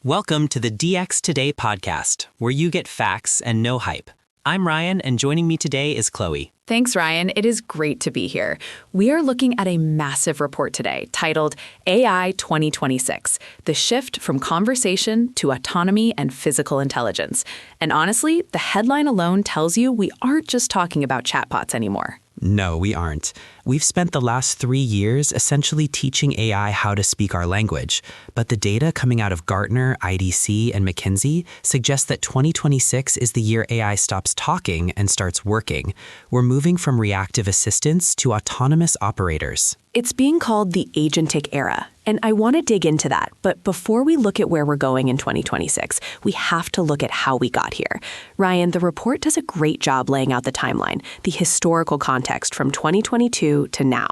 Welcome to the DX Today podcast, where you get facts and no hype. I'm Ryan, and joining me today is Chloe. Thanks, Ryan. It is great to be here. We are looking at a massive report today titled AI 2026, the shift from conversation to autonomy and physical intelligence. And honestly, the headline alone tells you we aren't just talking about chatbots anymore. No, we aren't. We've spent the last 3 years essentially teaching AI how to speak our language, but the data coming out of Gartner, IDC, and McKinsey suggests that 2026 is the year AI stops talking and starts working. We're moving from reactive assistants to autonomous operators. It's being called the Agentic era, and I want to dig into that. But before we look at where we're going in 2026, we have to look at how we got here. Ryan, the report does a great job laying out the timeline, the historical context from 2022 to now.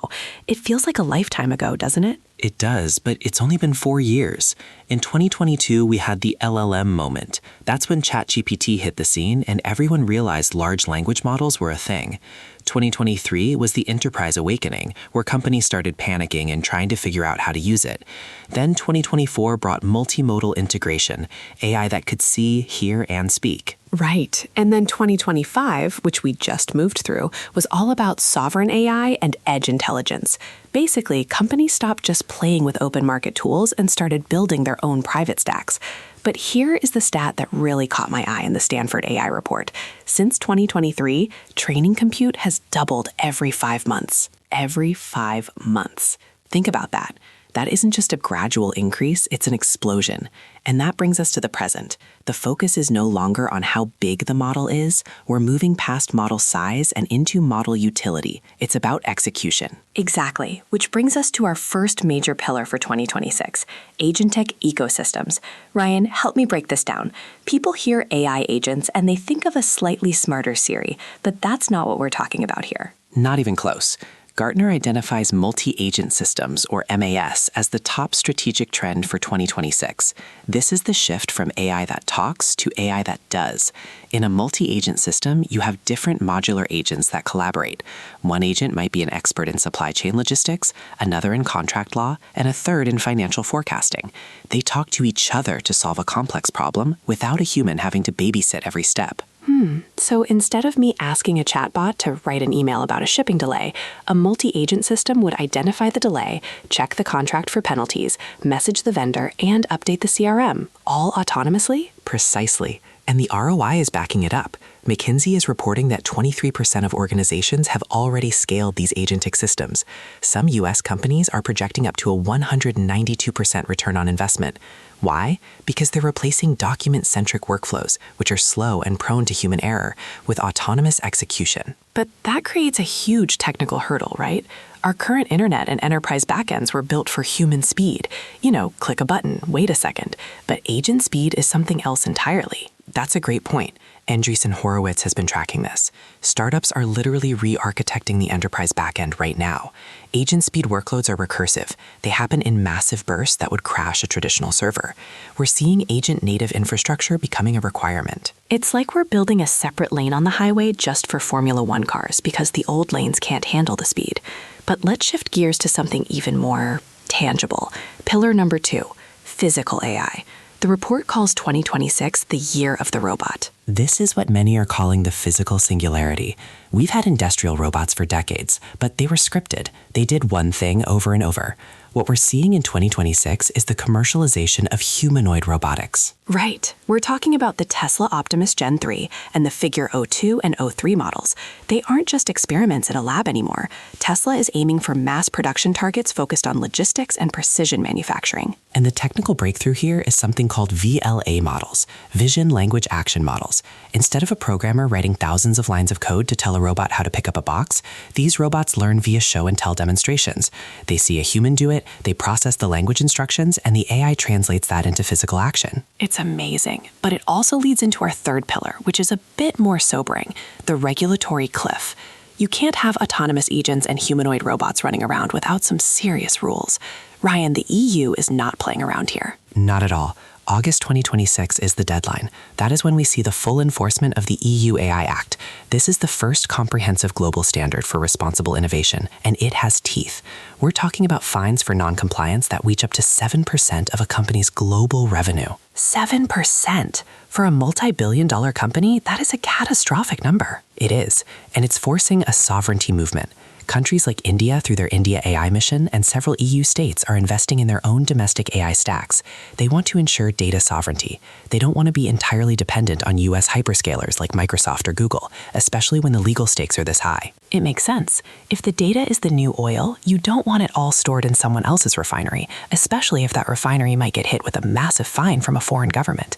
It feels like a lifetime ago, doesn't it? It does, but it's only been 4 years. In 2022, we had the LLM moment. That's when ChatGPT hit the scene and everyone realized large language models were a thing. 2023 was the enterprise awakening, where companies started panicking and trying to figure out how to use it. Then 2024 brought multimodal integration, AI that could see, hear, and speak. Right. And then 2025, which we just moved through, was all about sovereign AI and edge intelligence. Basically, companies stopped just playing with open market tools and started building their own private stacks. But here is the stat that really caught my eye in the Stanford AI report. Since 2023, training compute has doubled every 5 months. Every 5 months. Think about that. That isn't just a gradual increase, it's an explosion. And that brings us to the present. The focus is no longer on how big the model is. We're moving past model size and into model utility. It's about execution. Exactly, which brings us to our first major pillar for 2026, Agentic ecosystems. Ryan, help me break this down. People hear AI agents and they think of a slightly smarter Siri, but that's not what we're talking about here. Not even close. Gartner identifies multi-agent systems, or MAS, as the top strategic trend for 2026. This is the shift from AI that talks to AI that does. In a multi-agent system, you have different modular agents that collaborate. One agent might be an expert in supply chain logistics, another in contract law, and a third in financial forecasting. They talk to each other to solve a complex problem without a human having to babysit every step. So instead of me asking a chatbot to write an email about a shipping delay, a multi-agent system would identify the delay, check the contract for penalties, message the vendor, and update the CRM, all autonomously? Precisely. And the ROI is backing it up. McKinsey is reporting that 23% of organizations have already scaled these agentic systems. Some U.S. companies are projecting up to a 192% return on investment. Why? Because they're replacing document-centric workflows, which are slow and prone to human error, with autonomous execution. But that creates a huge technical hurdle, right? Our current internet and enterprise backends were built for human speed. Click a button, wait a second. But agent speed is something else entirely. That's a great point. Andreessen Horowitz has been tracking this. Startups are literally re-architecting the enterprise backend right now. Agent speed workloads are recursive. They happen in massive bursts that would crash a traditional server. We're seeing agent-native infrastructure becoming a requirement. It's like we're building a separate lane on the highway just for Formula One cars because the old lanes can't handle the speed. But let's shift gears to something even more tangible. Pillar number 2, physical AI. The report calls 2026 the year of the robot. This is what many are calling the physical singularity. We've had industrial robots for decades, but they were scripted. They did one thing over and over. What we're seeing in 2026 is the commercialization of humanoid robotics. Right. We're talking about the Tesla Optimus Gen 3 and the Figure O2 and O3 models. They aren't just experiments in a lab anymore. Tesla is aiming for mass production targets focused on logistics and precision manufacturing. And the technical breakthrough here is something called VLA models, Vision Language Action Models. Instead of a programmer writing thousands of lines of code to tell a robot how to pick up a box, these robots learn via show and tell demonstrations. They see a human do it, they process the language instructions, and the AI translates that into physical action. It's amazing, but it also leads into our third pillar, which is a bit more sobering, the regulatory cliff. You can't have autonomous agents and humanoid robots running around without some serious rules. Ryan, the EU is not playing around here. Not at all. August 2026 is the deadline. That is when we see the full enforcement of the EU AI Act. This is the first comprehensive global standard for responsible innovation, and it has teeth. We're talking about fines for non-compliance that reach up to 7% of a company's global revenue. 7%! For a multi-billion-dollar company, that is a catastrophic number. It is, and it's forcing a sovereignty movement. Countries like India through their India AI mission and several EU states are investing in their own domestic AI stacks. They want to ensure data sovereignty. They don't want to be entirely dependent on US hyperscalers like Microsoft or Google, especially when the legal stakes are this high. It makes sense. If the data is the new oil, you don't want it all stored in someone else's refinery, especially if that refinery might get hit with a massive fine from a foreign government.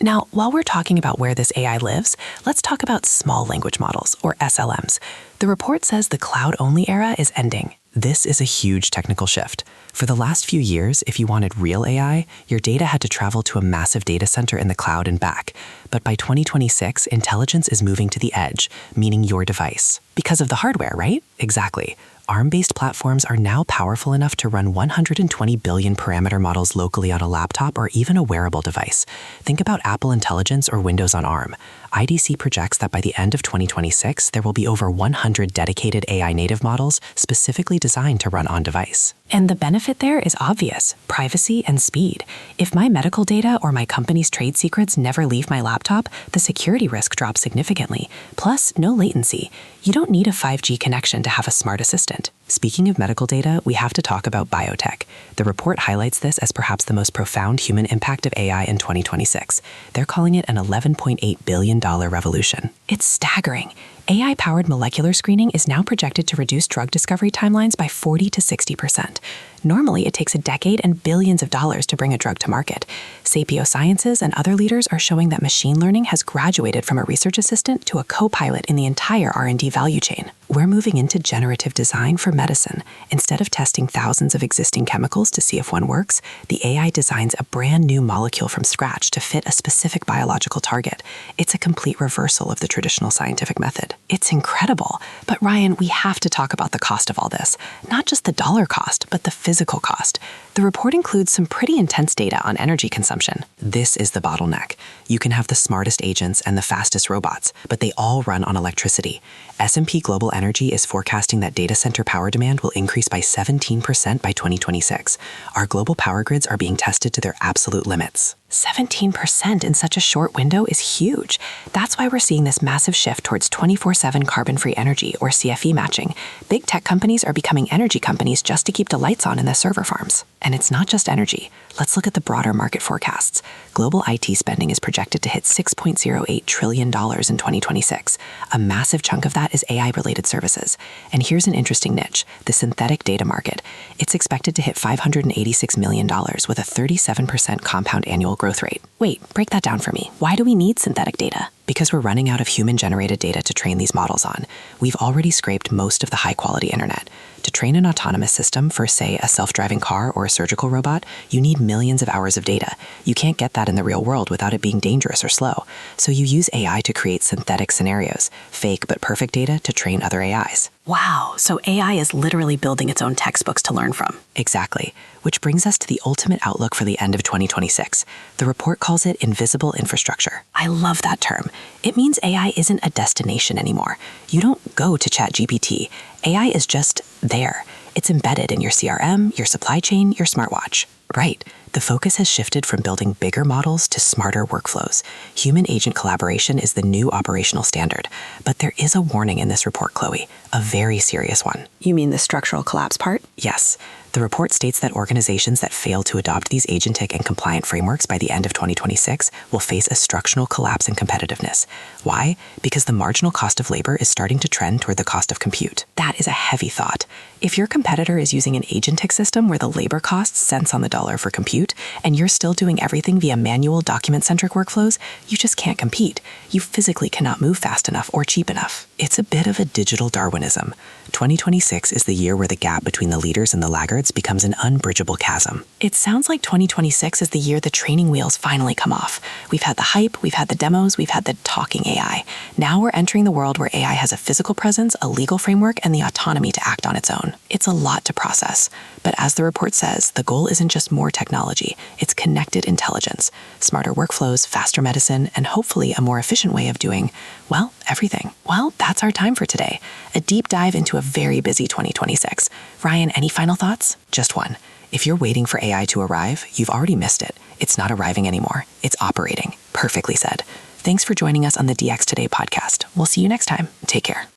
Now, while we're talking about where this AI lives, let's talk about small language models, or SLMs. The report says the cloud-only era is ending. This is a huge technical shift. For the last few years, if you wanted real AI, your data had to travel to a massive data center in the cloud and back. But by 2026, intelligence is moving to the edge, meaning your device. Because of the hardware, right? Exactly. ARM-based platforms are now powerful enough to run 120 billion parameter models locally on a laptop or even a wearable device. Think about Apple Intelligence or Windows on ARM. IDC projects that by the end of 2026, there will be over 100 dedicated AI native models specifically designed to run on-device. And the benefit there is obvious: privacy and speed. If my medical data or my company's trade secrets never leave my laptop, the security risk drops significantly. Plus, no latency. You don't need a 5G connection to have a smart assistant. Speaking of medical data, we have to talk about biotech. The report highlights this as perhaps the most profound human impact of AI in 2026. They're calling it an $11.8 billion revolution. It's staggering. AI-powered molecular screening is now projected to reduce drug discovery timelines by 40 to 60%. Normally, it takes a decade and billions of dollars to bring a drug to market. Sapio Sciences and other leaders are showing that machine learning has graduated from a research assistant to a co-pilot in the entire R&D value chain. We're moving into generative design for medicine. Instead of testing thousands of existing chemicals to see if one works, the AI designs a brand new molecule from scratch to fit a specific biological target. It's a complete reversal of the traditional scientific method. It's incredible. But Ryan, we have to talk about the cost of all this. Not just the dollar cost, but the physical cost. The report includes some pretty intense data on energy consumption. This is the bottleneck. You can have the smartest agents and the fastest robots, but they all run on electricity. S&P Global Energy is forecasting that data center power demand will increase by 17% by 2026. Our global power grids are being tested to their absolute limits. 17% in such a short window is huge. That's why we're seeing this massive shift towards 24/7 carbon-free energy, or CFE matching. Big tech companies are becoming energy companies just to keep the lights on in their server farms. And it's not just energy. Let's look at the broader market forecasts. Global IT spending is projected to hit $6.08 trillion in 2026. A massive chunk of that is AI-related services. And here's an interesting niche, the synthetic data market. It's expected to hit $586 million with a 37% compound annual growth rate. Wait, break that down for me. Why do we need synthetic data? Because we're running out of human-generated data to train these models on. We've already scraped most of the high-quality internet. To train an autonomous system for, say, a self-driving car or a surgical robot, you need millions of hours of data. You can't get that in the real world without it being dangerous or slow. So you use AI to create synthetic scenarios, fake but perfect data to train other AIs. Wow, so AI is literally building its own textbooks to learn from. Exactly, which brings us to the ultimate outlook for the end of 2026. The report calls it invisible infrastructure. I love that term. It means AI isn't a destination anymore. You don't go to ChatGPT. AI is just there. It's embedded in your CRM, your supply chain, your smartwatch. Right. The focus has shifted from building bigger models to smarter workflows. Human-agent collaboration is the new operational standard. But there is a warning in this report, Chloe, a very serious one. You mean the structural collapse part? Yes. The report states that organizations that fail to adopt these agentic and compliant frameworks by the end of 2026 will face a structural collapse in competitiveness. Why? Because the marginal cost of labor is starting to trend toward the cost of compute. That is a heavy thought. If your competitor is using an agentic system where the labor costs cents on the dollar for compute, and you're still doing everything via manual document-centric workflows, you just can't compete. You physically cannot move fast enough or cheap enough. It's a bit of a digital Darwinism. 2026 is the year where the gap between the leaders and the laggards becomes an unbridgeable chasm. It sounds like 2026 is the year the training wheels finally come off. We've had the hype, we've had the demos, we've had the talking AI. Now we're entering the world where AI has a physical presence, a legal framework, and the autonomy to act on its own. It's a lot to process. But as the report says, the goal isn't just more technology, it's connected intelligence, smarter workflows, faster medicine, and hopefully a more efficient way of doing, well, everything. Well, that's our time for today. A deep dive into a very busy 2026. Ryan, any final thoughts? Just one. If you're waiting for AI to arrive, you've already missed it. It's not arriving anymore. It's operating. Perfectly said. Thanks for joining us on the DX Today podcast. We'll see you next time. Take care.